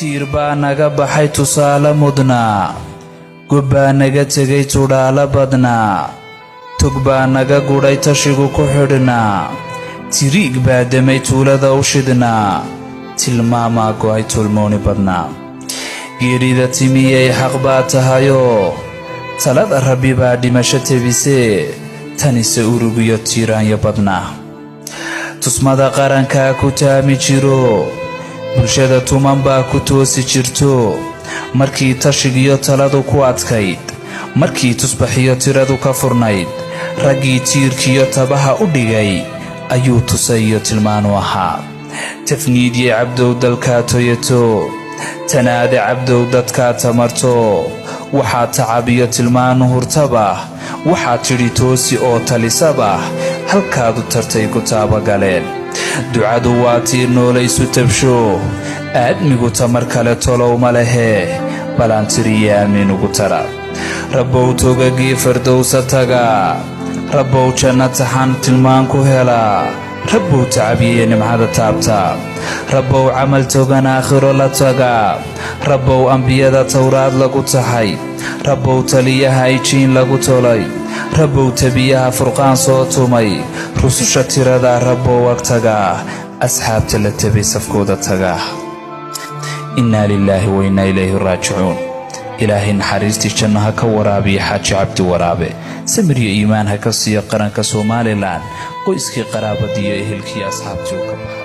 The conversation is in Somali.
tiir baa naga baxay tusaale mudnaa gob baa naga tegay tudhaalo badnaa tog baa naga gudhay tashigu ku xidhnaa tiriig baa damay tuulada u shidhnaa tilmaamaa go'ay tulmooni badnaa geerida timiyey xaq baa tahayoo talada rabbi baa dhimasho tebisee tanise urugiyo tiiraanyo badnaa tusmada qarankaa ku taami jiro bulshada tuman baa ku toosi jirto markii tashigiyo taladu ku adkayd markii tusbaxiyo tiradu ka furnayd raggii tiirkiyo tabaha u dhigay ayuu tusayo tilmaanu ahaa tafniidye cabdow dalkaa toyato tanaade cabdow dadkaa tamarto waxaa tacabiyo tilmaanu hurtaba waxaa tidhi toosi oo talisaba halkaadu tartay ku taabagaleen ducadu waa tiir noolaysu tabsho aadmigu tamar kale tolow ma lehee balaan tiriye aamin ugu tara rabbow togagii fardowsa taga rabbow janna taxan tilmaan ku helaa rabbow tacabiye nimcada taabta rabbow camal togan aakhiro la taga rabbow ambiyada towraad lagu taxay rabbow taliyaha ijiin lagu tolay rabbow tabiyaha furqaan soo tumay rususha tirada rabbow ag taga asxaabta la tabay safkooda taga innaa lilaahi wa innaa ilayhi raajicuun ilaahay naxariistii jannaha ka waraabiya xaaji cabdi waraabe samiriyo iimaan ha ka siiya qaranka Soomaaliland qoyskii qaraabadiyo ehelkii asxaabtii u ka baxay